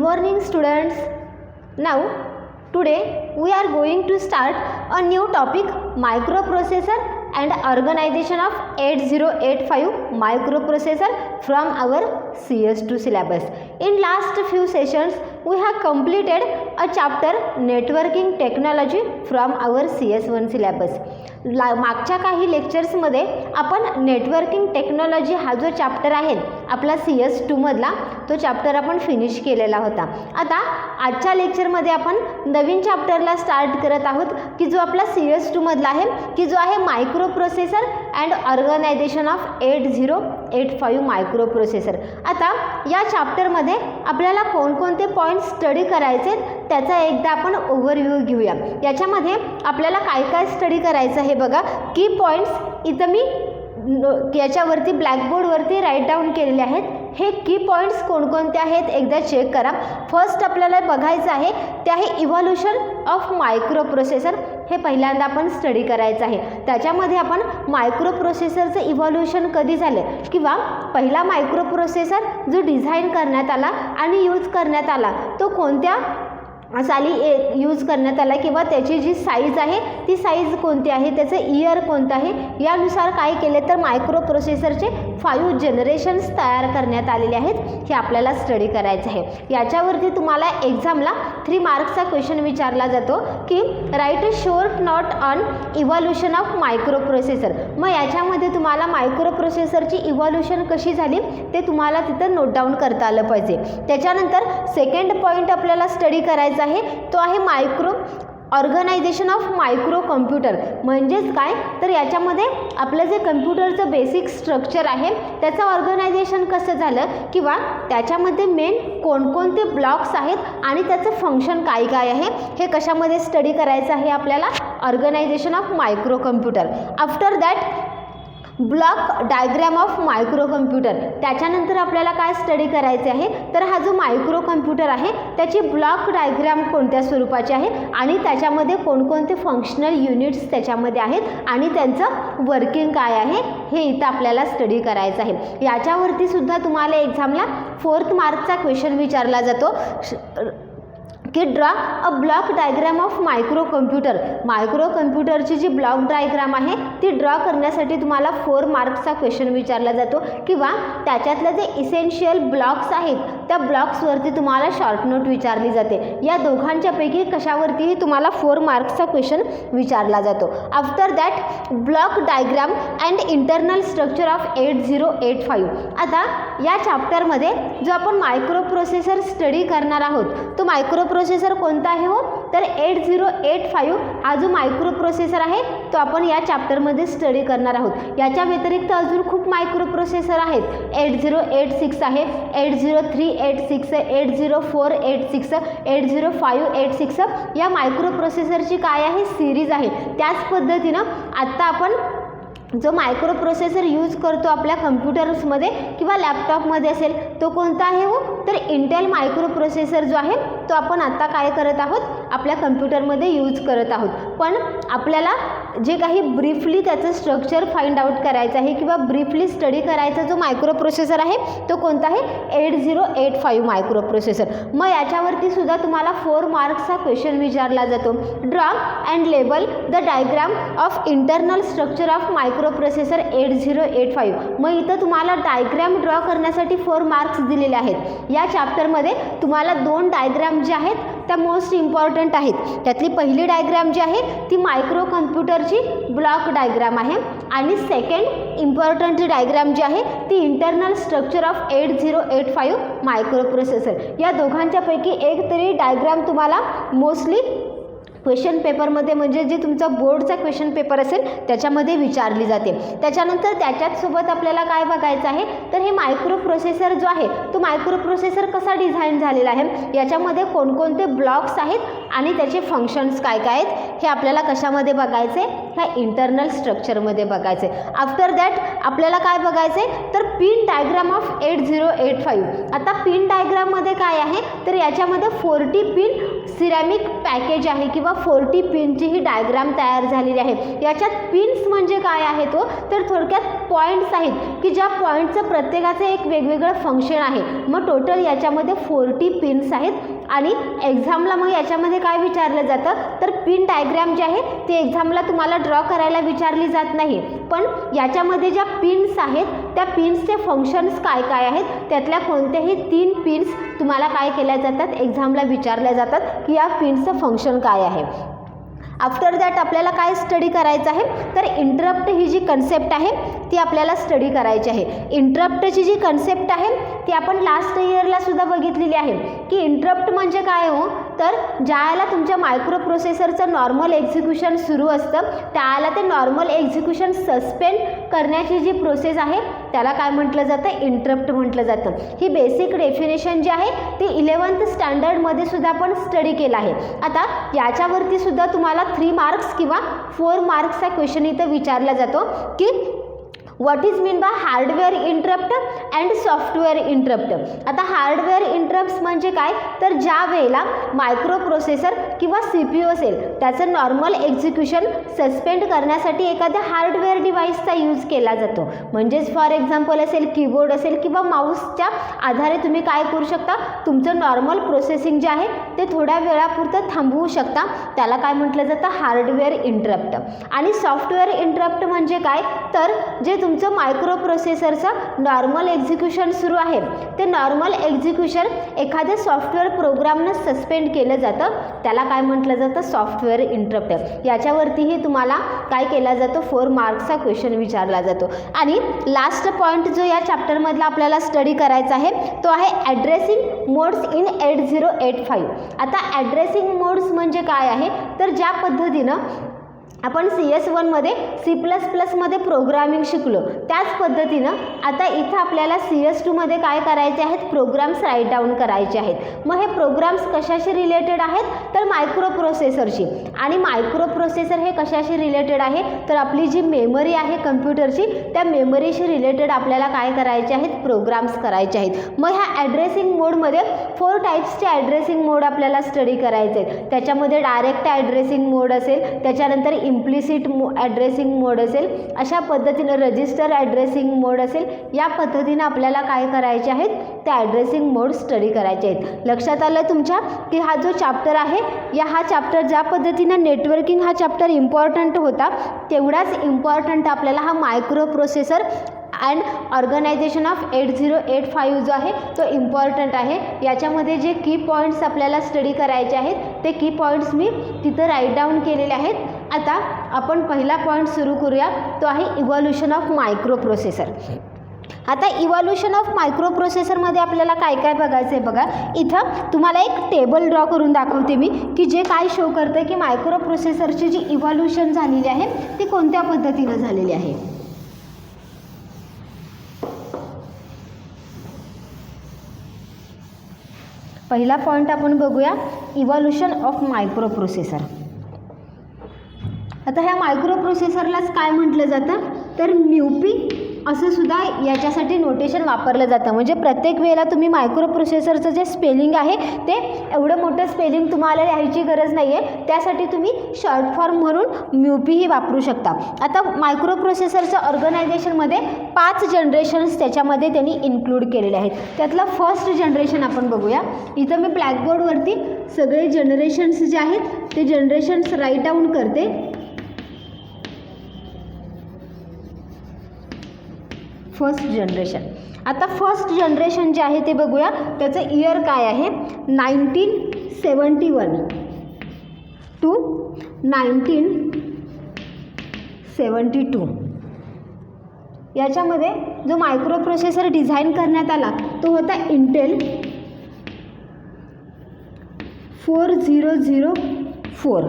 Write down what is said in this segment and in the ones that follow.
morning students. Now today we are going to start a new topic, microprocessor and organization of 8085 microprocessor from our CS2 syllabus. In last few sessions we have completed a chapter networking technology from our CS1 syllabus. मागच्या काही लेक्चर्समध्ये आपण networking technology हा जो chapter आहे आपला CS2 मधला तो चॅप्टर आपण फिनिश केलेला होता. आता आजच्या लेक्चरमध्ये आपण नवीन चॅप्टरला स्टार्ट करत आहोत की जो आपला CS2 मधला आहे की जो आहे microprocessor and organisation of 8085 microprocessor. आता या चॅप्टरमध्ये आपल्याला कोणकोणते पॉईंट स्टडी करायचे त्याचा एकदा आपण ओव्हरव्ह्यू घेऊया. याच्यामध्ये आपल्याला काय काय स्टडी करायचं आहे बघा. की पॉईंट्स इथं मी याच्यावरती ब्लॅकबोर्डवरती राईट डाऊन केलेले आहेत. हे की पॉईंट्स कोणकोणते आहेत एकदा चेक करा. फर्स्ट आपल्याला बघायचं आहे ते आहे इव्हॉल्युशन ऑफ मायक्रो प्रोसेसर. हे पहिल्यांदा आपण स्टडी करायचं आहे. त्याच्यामध्ये आपण मायक्रो प्रोसेसरचं इव्हॉल्युशन कधी झालं किंवा पहिला मायक्रो प्रोसेसर जो डिझाईन करण्यात आला आणि यूज करण्यात आला तो कोणत्या साली यूज करण्यात आला किंवा त्याची जी साईज आहे ती साईज कोणती आहे, त्याचं इयर कोणतं आहे, यानुसार काय केले तर मायक्रो प्रोसेसरचे 5 जनरेशन्स तयार करण्यात आलेले आहेत. हे आपल्याला स्टडी करायचं आहे. याच्यावरती तुम्हाला एक्झामला 3 मार्क्सचा क्वेश्चन विचारला जातो की right a short note on evolution of micro processor. मग याच्यामध्ये तुम्हाला मायक्रो प्रोसेसरची इव्हॉल्युशन कशी झाली ते तुम्हाला तिथं नोट डाऊन करता आलं पाहिजे. त्याच्यानंतर सेकंड पॉईंट आपल्याला स्टडी करायचा आहे तो आहे micro organisation of micro computer. म्हणजेच काय तर याच्यामध्ये आपलं जे कम्प्युटरचं बेसिक स्ट्रक्चर आहे त्याचं ऑर्गनायझेशन कसं झालं किंवा त्याच्यामध्ये मेन कोणकोणते ब्लॉक्स आहेत आणि त्याचं फंक्शन काय काय आहे हे कशामध्ये स्टडी करायचं आहे आपल्याला organisation of micro computer. After that block diagram of micro computer. त्याच्यानंतर आपल्याला काय स्टडी करायचे आहे तर हा जो मायक्रो कम्प्युटर आहे त्याची ब्लॉक डायग्राम कोणत्या स्वरूपाची आहे आणि त्याच्यामध्ये कोणकोणते फंक्शनल युनिट्स त्याच्यामध्ये आहेत आणि त्यांचं वर्किंग काय आहे हे इथं आपल्याला स्टडी करायचं आहे. याच्यावरती सुद्धा तुम्हाला एक्झामला 4th मार्कचा क्वेश्चन विचारला जातो की draw a block diagram of micro computer. Micro कम्प्युटरची जी ब्लॉक डायग्राम आहे ती ड्रॉ करण्यासाठी तुम्हाला 4 मार्क्सचा क्वेश्चन विचारला जातो किंवा त्याच्यातले जे इसेन्शियल ब्लॉक्स आहेत त्या ब्लॉक्सवरती तुम्हाला शॉर्ट नोट विचारली जाते. या दोघांच्यापैकी कशावरतीही तुम्हाला 4 मार्क्सचा क्वेश्चन विचारला जातो. After that block diagram and internal structure of 8085. आता या चॅप्टरमध्ये जो आपण मायक्रो प्रोसेसर स्टडी करणार आहोत तो मायक्रो प्रोसेसर कोणता आहे हो तर 8085 हा जो मायक्रो प्रोसेसर आहे तो आपण या चॅप्टरमध्ये स्टडी करणार आहोत. याच्या व्यतिरिक्त अजून खूप मायक्रो प्रोसेसर आहेत. 8086 आहे, 80386, 80486, 80586 या मायक्रो प्रोसेसरची काय आहे सिरीज आहे. त्याच पद्धतीनं आत्ता आपण जो मायक्रो प्रोसेसर यूज करतो आपल्या कम्प्युटर्समध्ये किंवा लॅपटॉपमध्ये असेल तो कोणता आहे हो तर इंटेल मायक्रो प्रोसेसर जो आहे तो आपण आत्ता काय करत आहोत आपल्या कम्प्युटरमध्ये यूज करत आहोत. पण आपल्याला जे काही ब्रीफली त्याचं स्ट्रक्चर फाइंड आउट करायचं आहे किंवा ब्रीफली स्टडी करायचा जो मायक्रो प्रोसेसर आहे तो कोणता आहे 8085 मायक्रो प्रोसेसर. मग याच्यावरती सुद्धा तुम्हाला 4 मार्क्सचा क्वेश्चन विचारला जातो. Draw and label the diagram of internal structure of micro processor 8085. मग इथं तुम्हाला डायग्राम ड्रॉ करण्यासाठी 4 मार्क्स दिलेले आहेत. या चॅप्टरमध्ये तुम्हाला 2 डायग्राम जे आहेत त्या मोस्ट इम्पॉर्टंट आहेत. त्यातली पहिली डायग्राम जी आहे ती मायक्रो कम्प्युटरची ब्लॉक डायग्राम आहे आणि सेकंड इम्पॉर्टंट जी डायग्राम जी आहे ती internal structure of 8085 micro processor. या दोघांच्यापैकी एक तरी डायग्राम तुम्हाला मोस्टली क्वेश्चन पेपरमध्ये म्हणजे जे तुमचा बोर्डचा क्वेश्चन पेपर असेल त्याच्यामध्ये विचारली जाते. त्याच्यानंतर त्याच्याचसोबत आपल्याला काय बघायचं आहे तर हे मायक्रो प्रोसेसर जो आहे तो मायक्रो प्रोसेसर कसा डिझाईन झालेला आहे, याच्यामध्ये कोणकोणते ब्लॉक्स आहेत आणि त्याचे फंक्शन्स काय काय आहेत हे आपल्याला कशामध्ये बघायचे ह्या इंटरनल स्ट्रक्चरमध्ये बघायचे. आफ्टर दॅट आपल्याला काय बघायचे तर पिन डायग्राम ऑफ 8085. आता पिन डायग्राममध्ये काय आहे तर याच्यामध्ये 40 पिन सिरॅमिक पॅकेज आहे किंवा 40 पिनची ही डायग्राम तयार झालेली आहे. याच्यात पिन्स म्हणजे काय आहे तो, तर थोडक्यात पॉईंट्स आहेत की ज्या पॉईंटचं प्रत्येकाचं एक वेगवेगळं फंक्शन आहे. मग टोटल याच्यामध्ये 40 पिन्स आहेत. आणि एक्झामला मग याच्यामध्ये काय विचारलं जातं, तर पिन डायग्राम जी आहे ती एक्झामला तुम्हाला ड्रॉ करायला विचारली जात नाही, पण याच्यामध्ये ज्या पिन्स आहेत त्या पिन्सचे फंक्शन्स काय काय आहेत, त्यातल्या कोणत्याही 3 पिन्स तुम्हाला काय केल्या जातात, एक्झामला विचारल्या जातात की या पिन्सचं फंक्शन काय आहे. आफ्टर दॅट आपल्याला काय स्टडी करायचं आहे, तर इंटरप्ट ही जी कन्सेप्ट आहे ती आपल्याला स्टडी करायची आहे. इंटरप्टची जी कन्सेप्ट आहे ती आपण लास्ट इयरला सुद्धा बघितलेली आहे की इंटरप्ट म्हणजे काय हो, तर ज्यावेळेला तुमच्या मायक्रो प्रोसेसरचं नॉर्मल एक्झिक्युशन सुरू असतं त्यावेळेला ते नॉर्मल एक्झिक्युशन सस्पेंड करण्याची जी प्रोसेस आहे त्याला काय म्हटलं जातं, इंटरप्ट म्हटलं जातं. ही बेसिक डेफिनेशन जी आहे ती 11th स्टँडर्डमध्ये सुद्धा आपण स्टडी केलं आहे. आता याच्यावरती सुद्धा तुम्हाला 3 मार्क्स किंवा 4 मार्क्सचा क्वेश्चन इथं विचारला जातो की what is mean by hardware interrupt and software interrupt. आता हार्डवेअर इंटरप्ट्स म्हणजे काय, तर ज्या वेळेला मायक्रो प्रोसेसर किंवा CPU असेल त्याचं नॉर्मल एक्झिक्युशन सस्पेंड करण्यासाठी एखाद्या हार्डवेअर डिव्हाइसचा यूज केला जातो. म्हणजेच फॉर एक्झाम्पल असेल कीबोर्ड असेल किंवा माऊसच्या आधारे तुम्ही काय करू शकता, तुमचं नॉर्मल प्रोसेसिंग जे आहे ते थोड्या वेळापुरतं थांबवू शकता. त्याला काय म्हटलं जातं, हार्डवेअर इंटरप्ट. आणि सॉफ्टवेअर इंटरप्ट म्हणजे काय, तर जे तुमचं मायक्रो प्रोसेसरचं नॉर्मल एक्झिक्युशन सुरू आहे ते नॉर्मल एक्झिक्युशन एखाद्या सॉफ्टवेअर प्रोग्रामनं सस्पेंड केलं जातं, त्याला काय म्हटलं जातं, सॉफ्टवेअर इंटरप्ट. याच्यावरतीही तुम्हाला काय केला जातो, 4 मार्क्सचा क्वेश्चन विचारला जातो. आणि लास्ट पॉईंट जो या चॅप्टरमधला आपल्याला स्टडी करायचा आहे तो आहे ॲड्रेसिंग मोड्स इन 8085. आता ॲड्रेसिंग मोड्स म्हणजे काय आहे, तर ज्या पद्धतीनं आपण CS1मध्ये C++मध्ये प्रोग्रामिंग शिकलो त्याच पद्धतीनं आता इथं आपल्याला CS2मध्ये काय करायचे आहेत, प्रोग्राम्स राईट डाऊन करायचे आहेत. मग हे प्रोग्राम्स कशाशी रिलेटेड आहेत, तर मायक्रो प्रोसेसरशी. आणि मायक्रो प्रोसेसर हे कशाशी रिलेटेड आहे, तर आपली जी मेमरी आहे कम्प्युटरची त्या मेमरीशी रिलेटेड आपल्याला काय करायचे आहेत, प्रोग्राम्स करायचे आहेत. मग ह्या ॲड्रेसिंग मोडमध्ये 4 टाईप्सचे ॲड्रेसिंग मोड आपल्याला स्टडी करायचे आहेत. त्याच्यामध्ये डायरेक्ट ॲड्रेसिंग मोड असेल, त्याच्यानंतर इम्प्लिसिट ॲड्रेसिंग मोड असेल, अशा पद्धतीनं रजिस्टर ॲड्रेसिंग मोड असेल. या पद्धतीनं आपल्याला काय करायचे आहेत, त्या ॲड्रेसिंग मोड स्टडी करायचे आहेत. लक्षात आलं तुमच्या की हा जो चॅप्टर आहे हा चॅप्टर ज्या पद्धतीनं नेटवर्किंग हा चॅप्टर इम्पॉर्टंट होता तेवढाच इम्पॉर्टंट आपल्याला हा microprocessor and organisation of 8085 जो आहे तो इम्पॉर्टंट आहे. याच्यामध्ये जे की पॉईंट्स आपल्याला स्टडी करायचे आहेत ते की पॉईंट्स मी तिथं राईट डाऊन केलेले आहेत. आता आपण पहिला पॉईंट सुरू करूया, तो आहे इव्हॉल्युशन ऑफ मायक्रो प्रोसेसर. आता इव्हॉल्युशन ऑफ मायक्रो प्रोसेसरमध्ये आपल्याला काय काय बघायचं आहे बघा. इथं तुम्हाला एक टेबल ड्रॉ करून दाखवते मी की जे काय शो करतं की मायक्रो प्रोसेसरची जी इव्हॉल्युशन झालेली आहे ती कोणत्या पद्धतीनं झालेली आहे. पहिला पॉईंट आपण बघूया, इव्हॉल्युशन ऑफ मायक्रो प्रोसेसर. आता ह्या मायक्रो प्रोसेसरलाच काय म्हटलं जातं, तर म्यूपी असं सुद्धा याच्यासाठी नोटेशन वापरलं जातं. म्हणजे प्रत्येक वेळेला तुम्ही मायक्रो प्रोसेसरचं जे स्पेलिंग आहे ते एवढं मोठं स्पेलिंग तुम्हाला लिहायची गरज नाही आहे, त्यासाठी तुम्ही शॉर्ट फॉर्म म्हणून म्यूपीही वापरू शकता. आता मायक्रो प्रोसेसरचं ऑर्गनायझेशनमध्ये 5 जनरेशन्स त्याच्यामध्ये त्यांनी इन्क्लूड केलेले आहेत. त्यातलं फर्स्ट जनरेशन आपण बघूया. इथं मी ब्लॅकबोर्डवरती सगळे जनरेशन्स जे आहेत ते जनरेशन्स राईट डाऊन करते. First generation. आता फर्स्ट जनरेशन जे आहे ते बघूया, त्याचं इयर काय आहे, 1971 टू 1972. याच्यामध्ये जो मायक्रो प्रोसेसर डिझाईन करण्यात आला तो होता इंटेल 4004.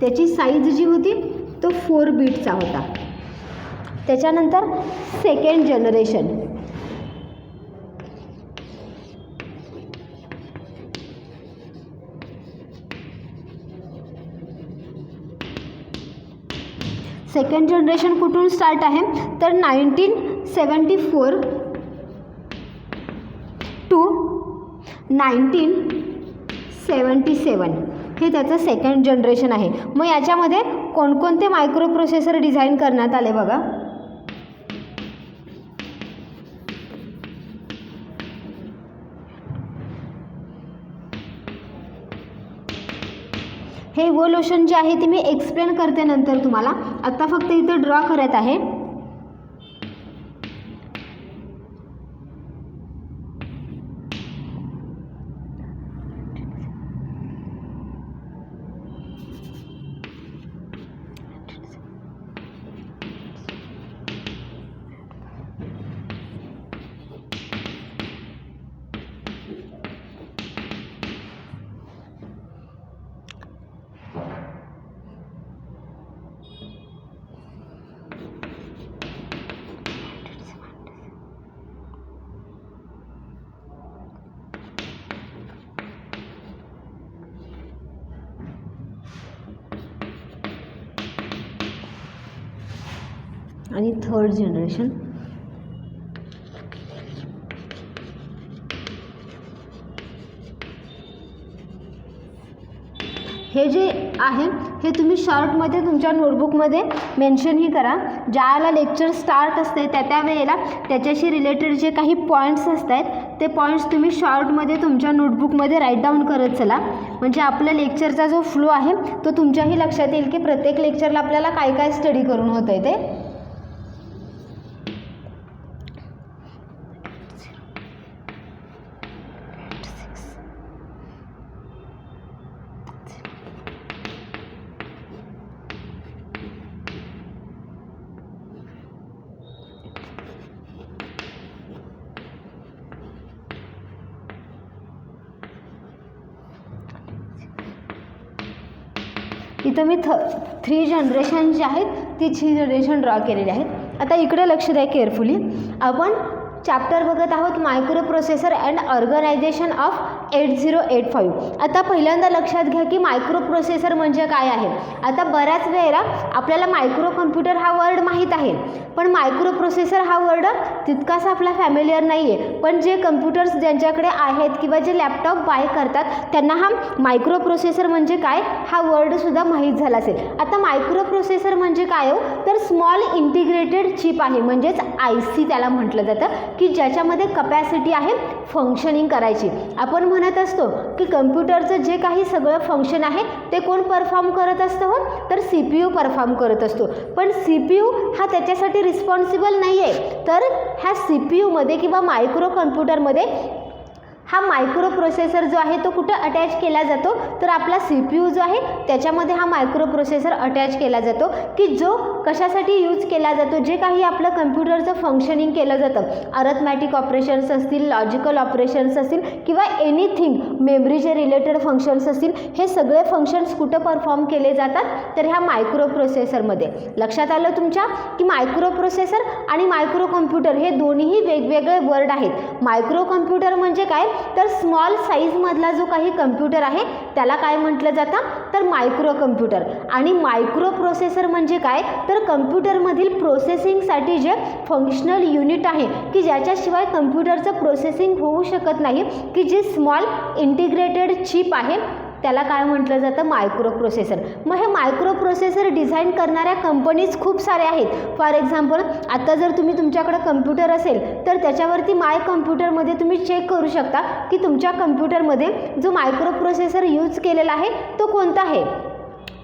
त्याची साईज जी होती तो 4 बीटचा होता. त्याच्यानंतर सेकंड जनरेशन. सेकंड जनरेशन कुठून स्टार्ट आहे, तर 1974 टू 1977 हे त्याचं सेकंड जनरेशन आहे. मग याच्यामध्ये कोणकोणते मायक्रो प्रोसेसर डिझाईन करण्यात आले बघा. हे इव्होल्युशन जे आहे ते मी एक्सप्लेन करते नंतर तुम्हाला. आता फक्त इथं ड्रॉ करत आहे. आणि थर्ड जनरेशन. हे जे आहे हे तुम्ही शॉर्टमध्ये तुमच्या नोटबुकमध्ये मेन्शनही करा. ज्यावेळेला लेक्चर स्टार्ट असते त्या वेळेला त्याच्याशी रिलेटेड जे काही पॉईंट्स असतात ते पॉईंट्स तुम्ही शॉर्टमध्ये तुमच्या नोटबुकमध्ये राईट डाऊन करत चला. म्हणजे आपल्या लेक्चरचा जो फ्लो आहे तो तुमच्याही लक्षात येईल की प्रत्येक लेक्चरला आपल्याला काय काय स्टडी करून होतं आहे ते. इथं मी 3 जनरेशन जे आहेत ती 3 जनरेशन ड्रॉ केलेली आहेत. आता इकडे लक्ष द्या केअरफुली. आपण चॅप्टर बघत आहोत microprocessor and organisation of 8085. आता पहिल्यांदा लक्षात घ्या की मायक्रो प्रोसेसर म्हणजे काय आहे. आता बऱ्याच वेळेला आपल्याला मायक्रो कम्प्युटर हा वर्ड माहीत आहे पण मायक्रो प्रोसेसर हा वर्ड तितकासा आपला फॅमिलियर नाही आहे. पण जे कम्प्युटर्स ज्यांच्याकडे आहेत किंवा जे लॅपटॉप बाय करतात त्यांना हा मायक्रो प्रोसेसर म्हणजे काय हा वर्डसुद्धा माहीत झाला असेल. आता मायक्रो प्रोसेसर म्हणजे काय हो तर स्मॉल इंटिग्रेटेड चिप आहे म्हणजेच IC त्याला म्हटलं जातं की ज्याच्यामध्ये कपॅसिटी आहे फंक्शनिंग करायची. आपण म्हणत असतो की कम्प्युटरचं जे काही सगळं फंक्शन आहे ते कोण परफॉर्म करत असतं हो तर CPU परफॉर्म करत असतो. पण CPU हा त्याच्यासाठी रिस्पॉन्सिबल नाही आहे. तर ह्या CPUमध्ये किंवा मायक्रो कम्प्युटरमध्ये हा मायक्रो प्रोसेसर जो आहे तो कुठं अटॅच केला जातो तर आपला CPU जो आहे त्याच्यामध्ये हा मायक्रो प्रोसेसर अटॅच केला जातो की जो कशासाठी यूज केला जातो. जे काही आपलं कम्प्युटरचं फंक्शनिंग केलं जातं अर्थमॅटिक ऑपरेशन्स असतील लॉजिकल ऑपरेशन्स असतील किंवा एनिथिंग मेमरीचे रिलेटेड फंक्शन्स असतील हे सगळे फंक्शन्स कुठं परफॉर्म केले जातात तर ह्या मायक्रो प्रोसेसरमध्ये. लक्षात आलं तुमच्या की मायक्रो प्रोसेसर आणि मायक्रो कम्प्युटर हे दोन्हीही वेगवेगळे वर्ड आहेत. मायक्रो कम्प्युटर म्हणजे काय तर स्मॉल साईजमधला जो काही कम्प्युटर आहे त्याला काय म्हटलं जातं तर मायक्रो कम्प्युटर. आणि मायक्रो प्रोसेसर म्हणजे काय तर कम्प्युटरमधील प्रोसेसिंगसाठी जे फंक्शनल युनिट आहे की ज्याच्याशिवाय कम्प्युटरचं प्रोसेसिंग होऊ शकत नाही की जी स्मॉल इंटिग्रेटेड चिप आहे त्याला काय म्हटलं जातं मायक्रो प्रोसेसर. मग हे मायक्रो प्रोसेसर डिझाईन करणाऱ्या कंपनीज खूप साऱ्या आहेत. फॉर एक्झाम्पल आता जर तुमच्याकडे कम्प्युटर असेल तर त्याच्यावरती माय कम्प्युटरमध्ये तुम्ही चेक करू शकता की तुमच्या कम्प्युटरमध्ये जो मायक्रो प्रोसेसर यूज केलेला आहे तो कोणता आहे.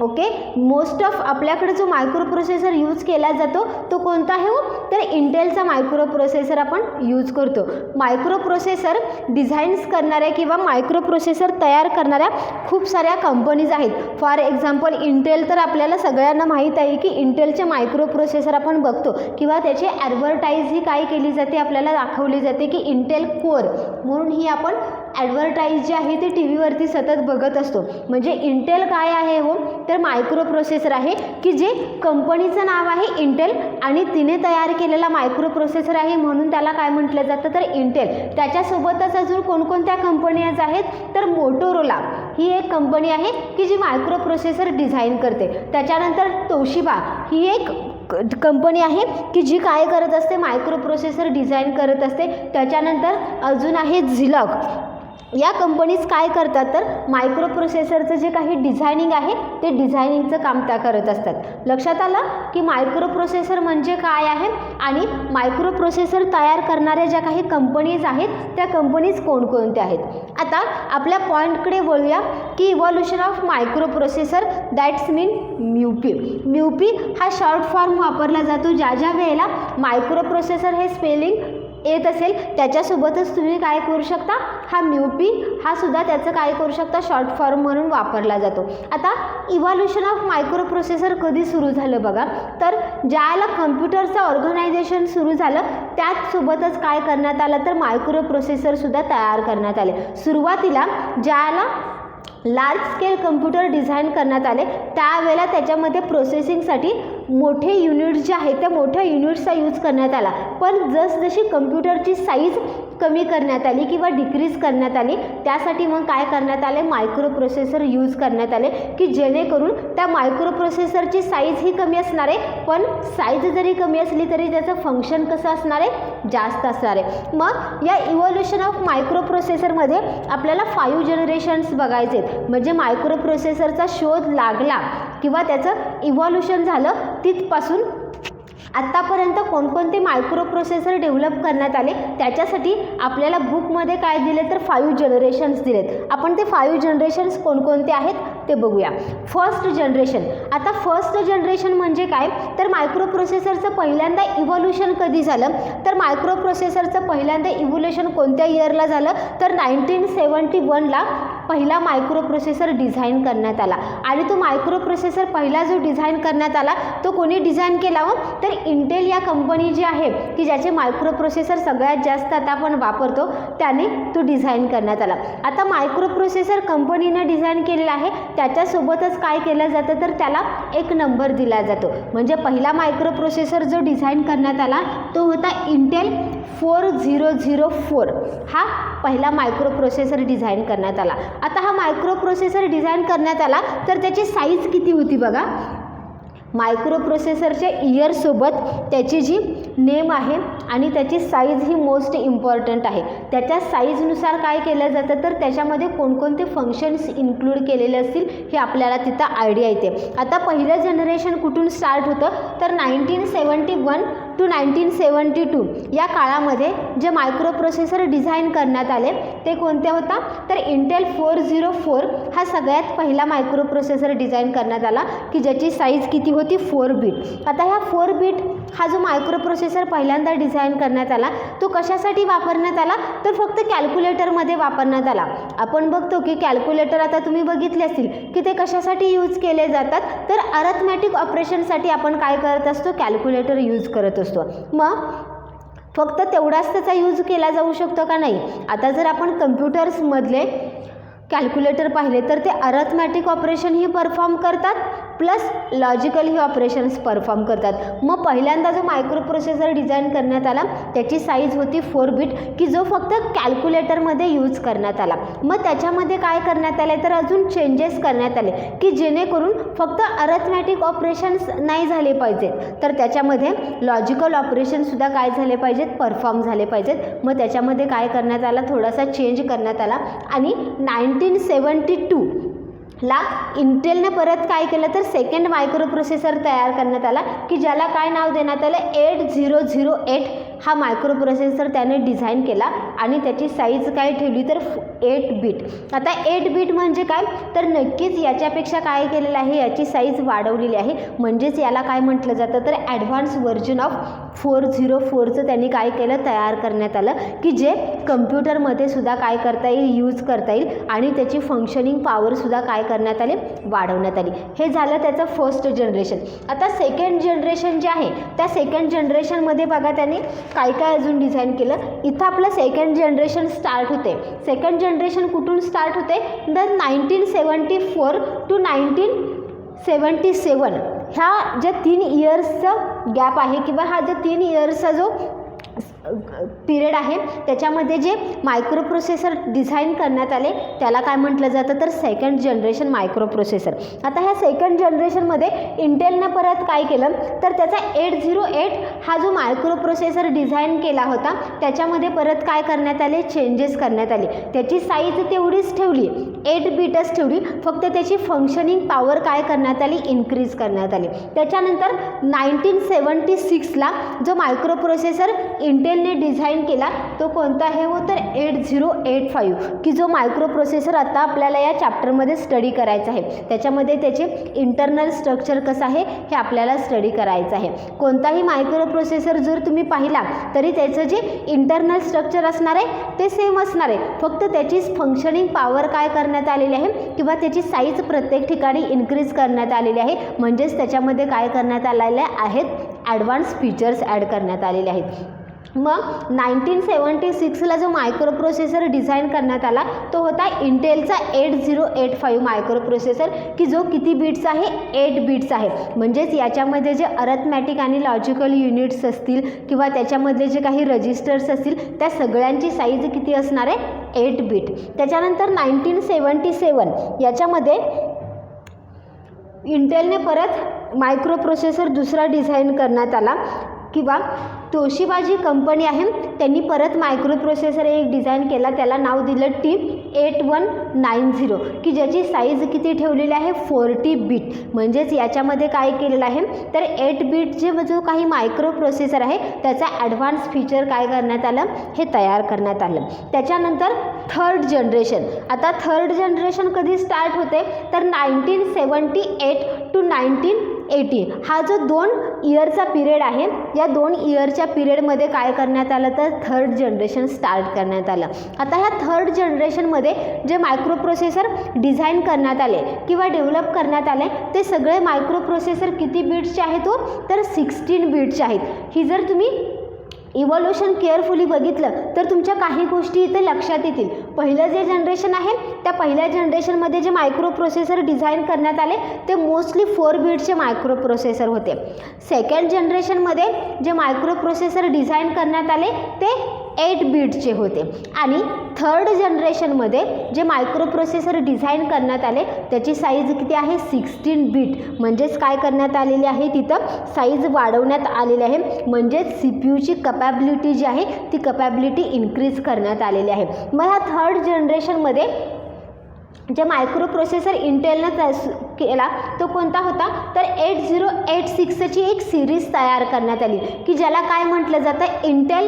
ओके मोस्ट ऑफ आपल्याकडे जो मायक्रो प्रोसेसर यूज केला जातो तो कोणता आहे हो तर इंटेलचा मायक्रो प्रोसेसर आपण यूज करतो. मायक्रो प्रोसेसर डिझाईन्स करणाऱ्या किंवा मायक्रो प्रोसेसर तयार करणाऱ्या खूप साऱ्या कंपनीज आहेत. फॉर एक्झाम्पल इंटेल तर आपल्याला सगळ्यांना माहीत आहे की इंटेलचे मायक्रो प्रोसेसर आपण बघतो किंवा त्याची ॲडव्हर्टाईज ही काय केली जाते आपल्याला दाखवली जाते की इंटेल कोर म्हणून ही आपण ॲडव्हर्टाईज जी आहे ती TV वरती सतत बघत असतो. म्हणजे इंटेल काय आहे हो तर मायक्रो प्रोसेसर आहे की जे कंपनीचं नाव आहे इंटेल आणि तिने तयार केलेला मायक्रो प्रोसेसर आहे म्हणून त्याला काय म्हटलं जातं तर इंटेल. त्याच्यासोबतच अजून कोणकोणत्या कंपनीज आहेत तर मोटोरोला ही एक कंपनी आहे की जी मायक्रो प्रोसेसर डिझाईन करते. त्याच्यानंतर तोशिबा ही एक कंपनी आहे की जी काय करत असते मायक्रो प्रोसेसर डिझाईन करत असते. त्याच्यानंतर अजून आहे झिलॉग या कंपनीज काय करतात तर मायक्रो प्रोसेसरचं जे काही डिझायनिंग आहे ते डिझायनिंगचं काम त्या करत असतात. लक्षात आलं की मायक्रो प्रोसेसर म्हणजे काय आहे आणि मायक्रो प्रोसेसर तयार करणाऱ्या ज्या काही कंपनीज आहेत त्या कंपनीज कोणकोणत्या आहेत. आता आपल्या पॉईंटकडे बोलूया की evolution of micro processor that's mean mu P. Mu P हा शॉर्ट फॉर्म वापरला जातो ज्या ज्या वेळेला मायक्रो प्रोसेसर हे स्पेलिंग येत असेल त्याच्यासोबतच तुम्ही काय करू शकता, हा म्यूपी हा सुद्धा त्याचं काय करू शकता शॉर्ट फॉर्म म्हणून वापरला जातो. आता इव्हॉल्युशन ऑफ मायक्रो प्रोसेसर कधी सुरू झालं बघा, तर ज्याला कम्प्युटरचं ऑर्गनायझेशन सुरू झालं त्याचसोबतच काय करण्यात आलं तर मायक्रो प्रोसेसरसुद्धा तयार करण्यात आले. सुरुवातीला ज्याला लार्ज स्केल कम्प्युटर डिझाईन करण्यात आले त्यावेळेला त्याच्यामध्ये प्रोसेसिंगसाठी मोठे युनिट्स जे आहेत त्या मोठ्या युनिट्सचा यूज करण्यात आला. पण जसजशी कम्प्युटरची साईज कमी करण्यात आली किंवा डिक्रीज करण्यात आली त्यासाठी मग काय करण्यात आले मायक्रो प्रोसेसर यूज करण्यात आले की जेणेकरून त्या मायक्रो प्रोसेसरची साईज ही कमी असणार आहे पण साईज जरी कमी असली तरी त्याचं फंक्शन कसं असणार आहे जास्त असणार आहे. मग या इव्हॉल्युशन ऑफ मायक्रो प्रोसेसरमध्ये आपल्याला 5 जनरेशन्स बघायचे म्हणजे मायक्रो प्रोसेसरचा शोध लागला किंवा त्याचं इव्हॉल्युशन झालं तिथपासून आत्तापर्यंत कोणकोणते मायक्रो प्रोसेसर डेव्हलप करण्यात आले त्याच्यासाठी आपल्याला बुकमध्ये काय दिले तर 5 जनरेशन्स दिलेत. आपण ते 5 जनरेशन्स कोणकोणते आहेत ते बघूया. First generation. आता फर्स्ट जनरेशन म्हणजे काय तर मायक्रो प्रोसेसरचं पहिल्यांदा इव्हॉल्युशन कधी झालं तर मायक्रो प्रोसेसरचं पहिल्यांदा इव्होल्युशन कोणत्या इयरला झालं तर 1971ला पहिला मायक्रो प्रोसेसर डिझाईन करण्यात आला. आणि तो मायक्रो प्रोसेसर पहिला जो डिझाईन करण्यात आला तो कोणी डिझाईन केला हो तर इंटेल या कंपनी जी आहे की ज्याचे मायक्रो प्रोसेसर सगळ्यात जास्त आता आपण वापरतो त्याने तो डिझाईन करण्यात आला. आता मायक्रो प्रोसेसर कंपनीनं डिझाईन केलेला आहे त्याच्यासोबतच काय केलं जातं तर त्याला एक नंबर दिला जातो. म्हणजे पहिला मायक्रो प्रोसेसर जो डिझाईन करण्यात आला तो होता इंटेल 4004 हा पहिला मायक्रो प्रोसेसर डिझाईन करण्यात आला. आता हा मायक्रो प्रोसेसर डिझाईन करण्यात आला तर त्याची साईज किती होती बघा. मायक्रो प्रोसेसरच्या इयरसोबत त्याची जी नेम आहे आणि त्याची साईज ही मोस्ट इम्पॉर्टंट आहे. त्याच्या साईजनुसार काय केलं जातं तर त्याच्यामध्ये कोणकोणते फंक्शन्स इन्क्लूड केलेले असतील हे आपल्याला तिथं आयडिया येते. आता पहिलं जनरेशन कुठून स्टार्ट होतं तर 1971 to 1972 या काळामध्ये जे मायक्रो प्रोसेसर डिझाईन करण्यात आले ते कोणते होता तर इंटेल 404 हा सगळ्यात पहिला मायक्रो प्रोसेसर डिझाईन करण्यात आला की ज्याची साईज किती होती 4 बीट. आता ह्या 4 बीट हा जो मायक्रो प्रोसेसर पहिल्यांदा डिझाईन करण्यात आला तो कशासाठी वापरण्यात आला तर फक्त कॅल्क्युलेटरमध्ये वापरण्यात आला. आपण बघतो की कॅल्क्युलेटर आता तुम्ही बघितले असतील की ते कशासाठी यूज केले जातात तर अरिथमॅटिक ऑपरेशनसाठी आपण काय करत असतो कॅल्क्युलेटर यूज करत असतो. मग फक्त तेवढाच त्याचा यूज केला जाऊ शकतो का नाही. आता जर आपण कम्प्युटर्समधले कॅल्क्युलेटर पाहिले तर ते अरिथमॅटिक ऑपरेशन ही परफॉर्म करतात प्लस लॉजिकल ही ऑपरेशन्स परफॉर्म करतात. मग पहिल्यांदा जो मायक्रो प्रोसेसर डिझाईन करण्यात आला त्याची साईज होती 4 बीट की जो फक्त कॅल्क्युलेटरमध्ये यूज करण्यात आला. मग त्याच्यामध्ये काय करण्यात आले तर अजून चेंजेस करण्यात आले की जेणेकरून फक्त अरिथमॅटिक ऑपरेशन्स नाही झाले पाहिजेत तर त्याच्यामध्ये लॉजिकल ऑपरेशनसुद्धा काय झाले पाहिजेत परफॉर्म झाले पाहिजेत. मग त्याच्यामध्ये काय करण्यात आला थोडासा चेंज करण्यात आला आणि 1972 ला इंटेलने परत काय केलं तर सेकंड मायक्रो प्रोसेसर तयार करण्यात आला की ज्याला काय नाव देण्यात आलं 8008 हा मायक्रो प्रोसेसर त्याने डिझाईन केला आणि त्याची साईज काय ठेवली तर 8 बीट. आता 8 बीट म्हणजे काय तर नक्कीच याच्यापेक्षा काय केलेलं आहे याची साईज वाढवलेली आहे म्हणजेच याला काय म्हटलं जातं तर ॲडव्हान्स व्हर्जन ऑफ 404चं त्यांनी काय केलं तयार करण्यात आलं की जे कम्प्युटरमध्ये सुद्धा काय करता येईल यूज करता येईल आणि त्याची फंक्शनिंग पॉवरसुद्धा काय करण्यात आले वाढवण्यात आली. हे झालं त्याचं फर्स्ट जनरेशन. आता सेकंड जनरेशन जे आहे त्या सेकंड जनरेशनमध्ये बघा त्यांनी काय काय अजून डिझाईन केलं. इथं आपलं सेकंड जनरेशन स्टार्ट होते. सेकंड जनरेशन कुठून स्टार्ट होते तर 1974 to 1977 ह्या ज्या 3 इयर्सचा गॅप आहे किंवा हा जो 3 इयर्सचा जो पिरियड आहे त्याच्यामध्ये जे मायक्रो प्रोसेसर डिझाईन करण्यात आले त्याला काय म्हटलं जातं तर सेकंड जनरेशन मायक्रो प्रोसेसर. आता ह्या सेकंड जनरेशनमध्ये इंटेलनं परत काय केलं तर त्याचा 808 हा जो मायक्रो प्रोसेसर डिझाईन केला होता त्याच्यामध्ये परत काय करण्यात आले चेंजेस करण्यात आले. त्याची साईज तेवढीच ठेवली 8 बिटच ठेवली, फक्त त्याची फंक्शनिंग पॉवर काय करण्यात आली इन्क्रीज करण्यात आली. त्याच्यानंतर 1976ला जो मायक्रो प्रोसेसर इंटेलने डिझाईन केला तो कोणता आहे हो तर 8085 की जो मायक्रो प्रोसेसर आता आपल्याला या चॅप्टरमध्ये स्टडी करायचा आहे. त्याच्यामध्ये त्याचे इंटरनल स्ट्रक्चर कसं आहे हे आपल्याला स्टडी करायचं आहे. कोणताही मायक्रो प्रोसेसर जर तुम्ही पाहिला तरी त्याचं जे इंटरनल स्ट्रक्चर असणार आहे ते सेम असणार आहे, फक्त त्याची फंक्शनिंग पॉवर काय करण्यात आलेली आहे किंवा त्याची साईज प्रत्येक ठिकाणी इन्क्रीज करण्यात आलेली आहे. म्हणजेच त्याच्यामध्ये काय करण्यात आलेले आहेत ॲडव्हान्स फीचर्स ॲड करण्यात आलेले आहेत. मग 1976ला जो मायक्रो प्रोसेसर डिझाईन करण्यात आला तो होता इंटेलचा 8085 मायक्रो प्रोसेसर की जो किती बिट्स आहे 8 बिट्स आहे. म्हणजेच याच्यामध्ये जे अर्थमॅटिक आणि लॉजिकल युनिट्स असतील किंवा त्याच्यामधले जे काही रजिस्टर्स असतील त्या सगळ्यांची साईज किती असणार आहे 8 बिट. त्याच्यानंतर 1977 याच्यामध्ये इंटेलने परत मायक्रो प्रोसेसर दुसरा डिझाईन करण्यात आला किंवा तोशिबा जी कंपनी आहे त्यांनी परत मायक्रो प्रोसेसर एक डिझाईन केला, त्याला नाव दिलं T8190 की ज्याची साईज किती ठेवलेली आहे 40 बिट. म्हणजेच याच्यामध्ये काय केलेलं आहे तर 8 बिट जो काही मायक्रो प्रोसेसर आहे त्याचा ॲडव्हान्स फीचर काय करण्यात आलं हे तयार करण्यात आलं. त्याच्यानंतर थर्ड जनरेशन. आता थर्ड जनरेशन कधी स्टार्ट होते तर 1978 to 1980 हा जो 2 इयरचा पिरियड आहे या 2 इयरच्या पिरियडमध्ये काय करण्यात आलं तर थर्ड जनरेशन स्टार्ट करण्यात आलं. आता ह्या थर्ड जनरेशनमध्ये जे मायक्रो प्रोसेसर डिझाईन करण्यात आले किंवा डेव्हलप करण्यात आले ते सगळे मायक्रो प्रोसेसर किती बिट्सचे आहेत तो तर 16 बिट्सचे आहेत. ही जर तुम्ही इव्हॉल्युशन केअरफुली बघितलं तर तुमच्या काही गोष्टी इथे लक्षात येतील. पहिलं जे जनरेशन आहे त्या पहिल्या जनरेशनमध्ये जे मायक्रो प्रोसेसर डिझाईन करण्यात आले ते मोस्टली 4 बिटचे मायक्रो प्रोसेसर होते. सेकंड जनरेशनमध्ये जे मायक्रो प्रोसेसर डिझाईन करण्यात आले ते 8 बिटचे होते आणि थर्ड जनरेशनमध्ये जे मायक्रो प्रोसेसर डिझाईन करण्यात आले त्याची साईज किती आहे 16 बिट. म्हणजेच काय करण्यात आलेली आहे तिथं साईज वाढवण्यात आलेली आहे. म्हणजेच सी पी यूची कपॅबिलिटी जी आहे ती कपॅबिलिटी इन्क्रीज करण्यात आलेली आहे. मग ह्या थर्ड जनरेशनमध्ये जे मायक्रो प्रोसेसर इंटेलनं केला तो कोणता होता तर 8086ची एक सिरीज तयार करण्यात आली की ज्याला काय म्हटलं जातं इंटेल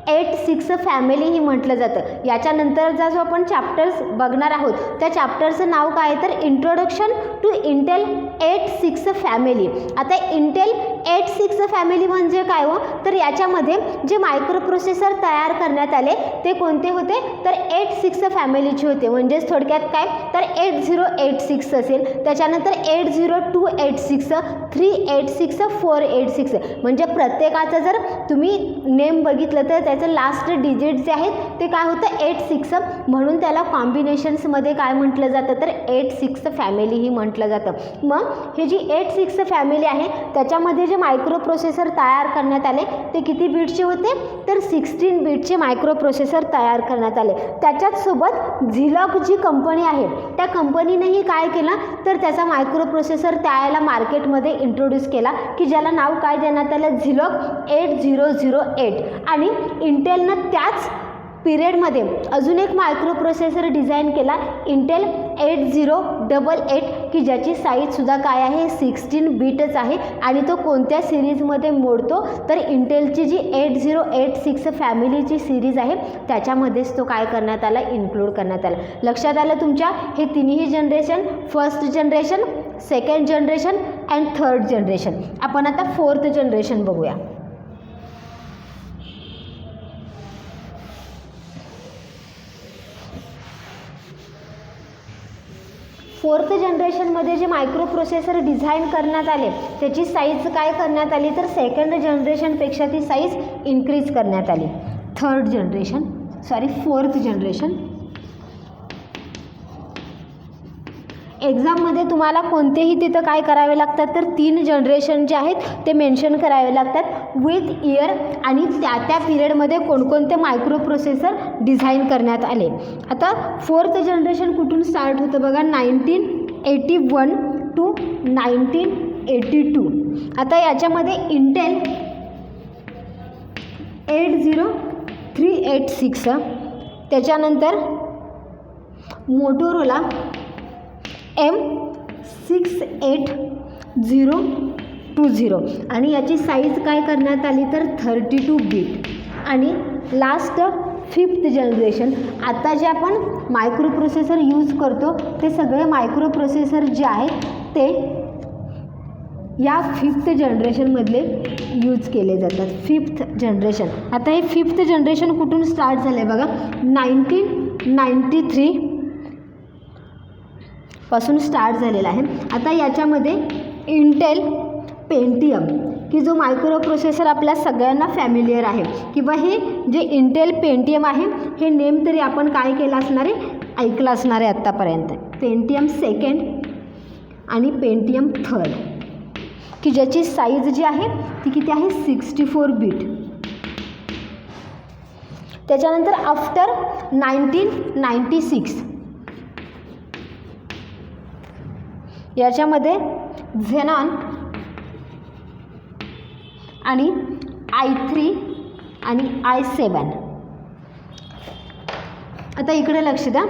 X86 फॅमिली ही म्हटलं जातं. याच्यानंतरचा जो आपण चॅप्टर्स बघणार आहोत त्या चॅप्टरचं नाव काय तर इंट्रोडक्शन टू इंटेल 86 फॅमिली. आता इंटेल 86 फॅमिली म्हणजे काय हो तर याच्यामध्ये जे मायक्रो प्रोसेसर तयार करण्यात आले ते कोणते होते तर 86 फॅमिलीचे होते. म्हणजेच थोडक्यात काय तर 8086 असेल, त्याच्यानंतर 80286, 386, 486. म्हणजे प्रत्येकाचं जर तुम्ही नेम बघितलं तर त्याचं लास्ट डिजिट जे आहेत ते काय होतं 86. म्हणून त्याला कॉम्बिनेशन्समध्ये काय म्हटलं जातं तर 86 फॅमिली ही म्हटलं जातं. मग हे जी 86 फॅमिली आहे त्याच्यामध्ये जे मायक्रो प्रोसेसर तयार करण्यात आले ते किती बिटचे होते तर 16 बिटचे मायक्रो प्रोसेसर तयार करण्यात आले. त्याच्याच सोबत झिलॉक जी कंपनी आहे त्या कंपनीनेही काय केलं तर त्याचा मायक्रो प्रोसेसर त्याला मार्केटमध्ये इंट्रोड्यूस केला की ज्याला नाव काय देण्यात आलं झिलॉक 8008. आणि इंटेलनं त्याच पिरियडमध्ये अजून एक मायक्रो प्रोसेसर डिझाईन केला इंटेल 8088 की ज्याची साईजसुद्धा काय आहे 16 बिटच आहे आणि तो कोणत्या सिरीजमध्ये मोडतो तर इंटेलची जी 8086 फॅमिलीची सिरीज आहे त्याच्यामध्येच तो काय करण्यात आला इन्क्लूड करण्यात आला. लक्षात आलं तुमच्या हे तिन्ही generation first generation, second generation and third generation. आपण आता फोर्थ जनरेशन बघूया. फोर्थ जनरेशनमध्ये जे मायक्रो प्रोसेसर डिझाईन करण्यात आले त्याची साईज काय करण्यात आली तर सेकंड जनरेशनपेक्षा ती साईज इन्क्रीज करण्यात आली. फोर्थ जनरेशन एक्झाममध्ये तुम्हाला कोणतेही तिथं काय करावे लागतात तर 3 जनरेशन जे आहेत ते मेन्शन करावे लागतात विथ इयर आणि त्या पिरियडमध्ये कोणकोणते मायक्रो प्रोसेसर डिझाईन करण्यात आले. आता 4th जनरेशन कुठून स्टार्ट होतं बघा, 1981 to 1982. आता याच्यामध्ये इंटेल 80386, त्याच्यानंतर मोटोरोला M68020 आणि याची साईज काय करण्यात आली तर 32 बीट. आणि लास्ट 5th जनरेशन, आता जे आपण मायक्रो प्रोसेसर यूज करतो ते सगळे मायक्रो प्रोसेसर जे आहेत ते या 5th जनरेशनमधले यूज केले जातात. 5th generation. आता हे 5th जनरेशन कुठून स्टार्ट झालं आहे बघा, 1993 पासून स्टार्ट झालेला आहे. आता याच्यामध्ये इंटेल पेंटियम की जो मायक्रो प्रोसेसर आपल्या सगळ्यांना फॅमिलियर आहे किंवा हे जे इंटेल पेंटियम आहे हे नेम तरी आपण काय केलं असणार आहे, ऐकलं असणार आहे आत्तापर्यंत. पेंटियम 2nd आणि पेंटियम 3rd की ज्याची साईज जी आहे ती किती आहे 64 बीट. त्याच्यानंतर आफ्टर 1996 याच्यामध्ये झेनॉन आणि i3 आणि i7. आता इकडे लक्ष द्या,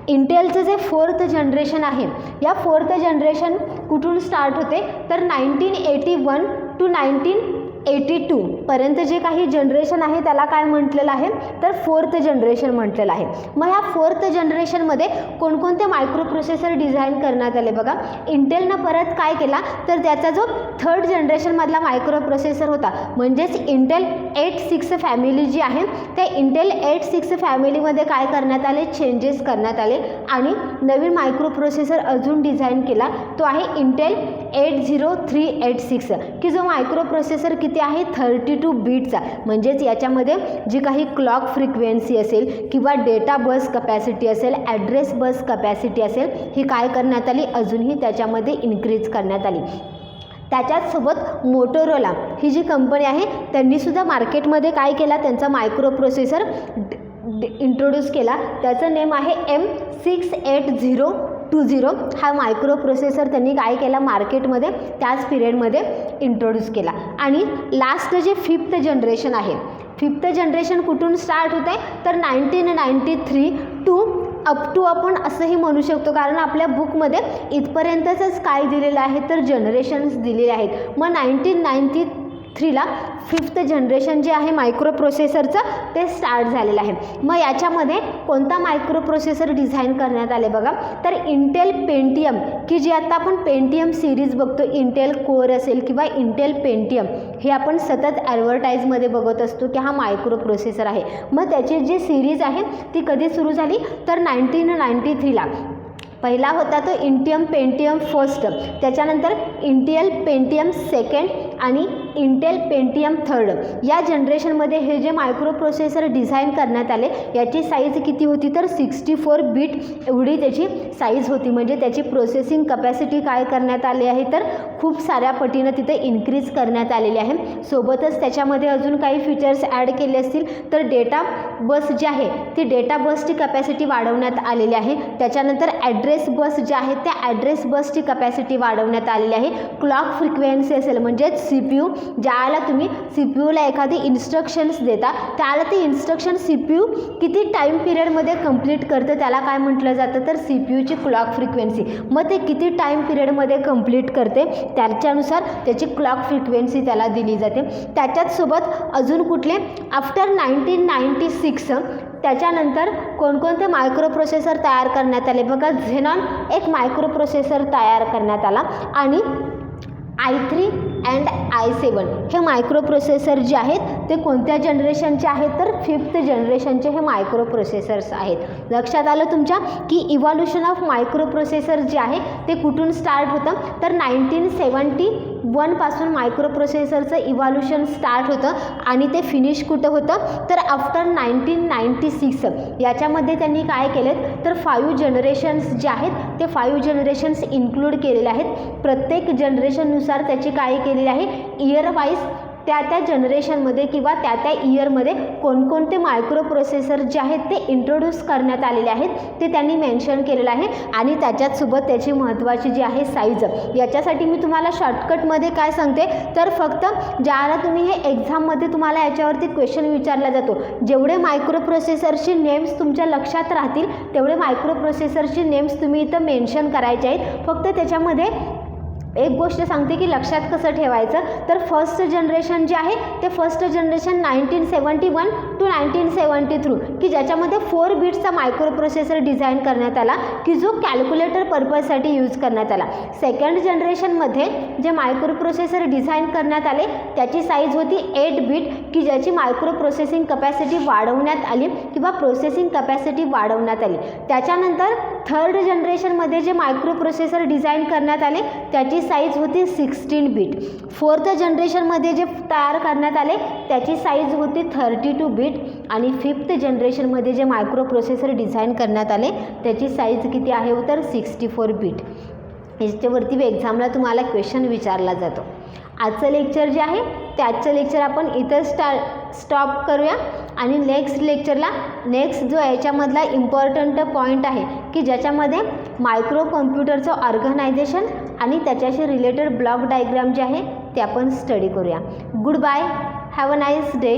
इंटेलचं जे 4th जनरेशन आहे या 4th जनरेशन कुठून स्टार्ट होते तर 1981 to 1982 पर्यंत जे काही जनरेशन आहे त्याला काय म्हटलेलं आहे तर 4th जनरेशन म्हटलेलं आहे. मग ह्या 4th जनरेशनमध्ये कोणकोणते मायक्रो प्रोसेसर डिझाईन करण्यात आले बघा. इंटेलनं परत काय केला तर त्याचा जो 3rd जनरेशनमधला मायक्रो प्रोसेसर होता म्हणजेच इंटेल 86 फॅमिली जी आहे त्या इंटेल 86 फॅमिलीमध्ये काय करण्यात आले, चेंजेस करण्यात आले आणि नवीन मायक्रो प्रोसेसर अजून डिझाईन केला, तो आहे इंटेल 80386 की जो मायक्रो प्रोसेसर किती आहे 32 बीटचा. म्हणजेच याच्यामध्ये जी काही क्लॉक फ्रिक्वेन्सी असेल किंवा डेटा बस कपॅसिटी असेल, ॲड्रेस बस कपॅसिटी असेल, ही काय करण्यात आली, अजूनही त्याच्यामध्ये इन्क्रीज करण्यात आली. त्याच्याचसोबत मोटोरोला ही जी कंपनी आहे त्यांनीसुद्धा मार्केटमध्ये काय केला, त्यांचा मायक्रो प्रोसेसर इंट्रोड्यूस केला. त्याचं नेम आहे M68020. हा मायक्रो प्रोसेसर त्यांनी काय केला मार्केटमध्ये त्याच पिरियडमध्ये इंट्रोड्यूस केला. आणि लास्ट जे 5th जनरेशन आहे, 5th जनरेशन कुठून स्टार्ट होत आहे तर 1993 टू अप टू आपण असंही म्हणू शकतो कारण आपल्या बुकमध्ये इथपर्यंतच काय दिलेलं आहे तर जनरेशन्स दिलेले आहेत. मग 1993ला 5th जनरेशन जे आहे मायक्रो प्रोसेसरचं ते स्टार्ट झालेलं आहे. मग याच्यामध्ये कोणता मायक्रो प्रोसेसर डिझाईन करण्यात आले बघा तर इंटेल पेंटियम की जी आता आपण पेंटियम सिरीज बघतो, इंटेल कोर असेल किंवा इंटेल पेंटियम हे आपण सतत ॲडव्हर्टाईजमध्ये बघत असतो की हा मायक्रो प्रोसेसर आहे. मग त्याची जी सिरीज आहे ती कधी सुरू झाली तर 1993ला. पहिला होता तो इंटेल पेंटियम फर्स्ट, त्याच्यानंतर इंटेल पेंटियम 2nd आणि इंटेल पेंटियम 3rd. या जनरेशनमध्ये हे जे मायक्रो प्रोसेसर डिझाईन करण्यात आले याची साईज किती होती तर 64 बीट एवढी त्याची साईज होती. म्हणजे त्याची प्रोसेसिंग कपॅसिटी काय करण्यात आली आहे तर खूप साऱ्या पटीनं तिथे इन्क्रीज करण्यात आलेली आहे. सोबतच त्याच्यामध्ये अजून काही फीचर्स ॲड केले असतील तर डेटा बस जी आहे ती डेटा बसची कपॅसिटी वाढवण्यात आलेली आहे. त्याच्यानंतर ॲड्रेस बस जे आहे त्या ॲड्रेस बसची कपॅसिटी वाढवण्यात आलेली आहे. क्लॉक फ्रिक्वेन्सी असेल म्हणजेच CPU, ज्याला तुम्ही CPUला एखादी इन्स्ट्रक्शन्स देता त्याला ती इन्स्ट्रक्शन CPU किती टाईम पिरियडमध्ये कंप्लीट करतं त्याला काय म्हटलं जातं तर CPUची क्लॉक फ्रिक्वेन्सी. मग ते किती टाईम पिरियडमध्ये कंप्लीट करते त्याच्यानुसार त्याची क्लॉक फ्रिक्वेन्सी त्याला दिली जाते. त्याच्याचसोबत अजून कुठले आफ्टर 1996 त्याच्यानंतर कोणकोणते मायक्रो प्रोसेसर तयार करण्यात आले बघा. झेनॉन एक मायक्रो प्रोसेसर तयार करण्यात आला आणि i3 अँड i7 हे मायक्रो प्रोसेसर जे आहेत ते कोणत्या जनरेशनचे आहेत तर 5th जनरेशनचे हे मायक्रो प्रोसेसर्स आहेत. लक्षात आलं तुमच्या की इव्हॉल्युशन ऑफ मायक्रो प्रोसेसर जे आहे ते कुठून स्टार्ट होतं तर 1970 1पासून मायक्रो प्रोसेसरचं इव्हॉल्युशन स्टार्ट होतं आणि ते फिनिश कुठं होतं तर आफ्टर 1996 याच्यामध्ये त्यांनी काय केलं तर 5 जनरेशन्स जे आहेत ते 5 जनरेशन्स इन्क्लूड केलेले आहेत. प्रत्येक जनरेशननुसार त्याची काय केलेली आहे इयर वाईज त्या जनरेशनमध्ये किंवा त्या इयरमध्ये कोणकोणते मायक्रो प्रोसेसर जे आहेत ते इंट्रोड्यूस करण्यात आलेले आहेत ते त्यांनी मेन्शन केलेलं आहे. आणि त्याच्याचसोबत त्याची महत्त्वाची जी आहे साईज, याच्यासाठी मी तुम्हाला शॉर्टकटमध्ये काय सांगते तर फक्त ज्याला तुम्ही हे एक्झाममध्ये तुम्हाला याच्यावरती क्वेश्चन विचारला जातो, जेवढे मायक्रो प्रोसेसरचे नेम्स तुमच्या लक्षात राहतील तेवढे मायक्रो प्रोसेसरचे नेम्स तुम्ही इथं मेन्शन करायचे आहेत. फक्त त्याच्यामध्ये एक गोष्ट सांगते की लक्षात कसं ठेवायचं तर फर्स्ट जनरेशन जे आहे ते फर्स्ट जनरेशन 1971 to 1973 की ज्याच्यामध्ये 4 बिट्सचा मायक्रो प्रोसेसर डिझाईन करण्यात आला की जो कॅल्क्युलेटर पर्पजसाठी यूज करण्यात आला. सेकंड जनरेशनमध्ये जे मायक्रो प्रोसेसर डिझाईन करण्यात आले त्याची साईज होती 8 बिट की ज्याची मायक्रो प्रोसेसिंग कपॅसिटी वाढवण्यात आली किंवा प्रोसेसिंग कपॅसिटी वाढवण्यात आली. त्याच्यानंतर थर्ड जनरेशनमध्ये जे मायक्रो प्रोसेसर डिझाईन करण्यात आले त्याची साईज होती 16 बिट. फोर्थ जनरेशनमध्ये जे तयार करण्यात आले त्याची साईज होती 32 बिट आणि फिफ्थ जनरेशनमध्ये जे मायक्रो प्रोसेसर डिझाईन करण्यात आले त्याची साईज किती आहे तर 64 बिट. याच्यावरती एक्झामला तुम्हाला क्वेश्चन विचारला जातो. आजचं लेक्चर जे आहे त्याचं लेक्चर आपण इथं स्टॉप करूया आणि नेक्स्ट लेक्चरला नेक्स्ट जो याच्यामधला इम्पॉर्टंट पॉईंट आहे की ज्याच्यामध्ये मायक्रो कॉम्प्युटरचं ऑर्गनायझेशन आणि त्याच्याशी रिलेटेड ब्लॉक डायग्राम जे आहे ते आपण स्टडी करूया. Goodbye, have a nice day.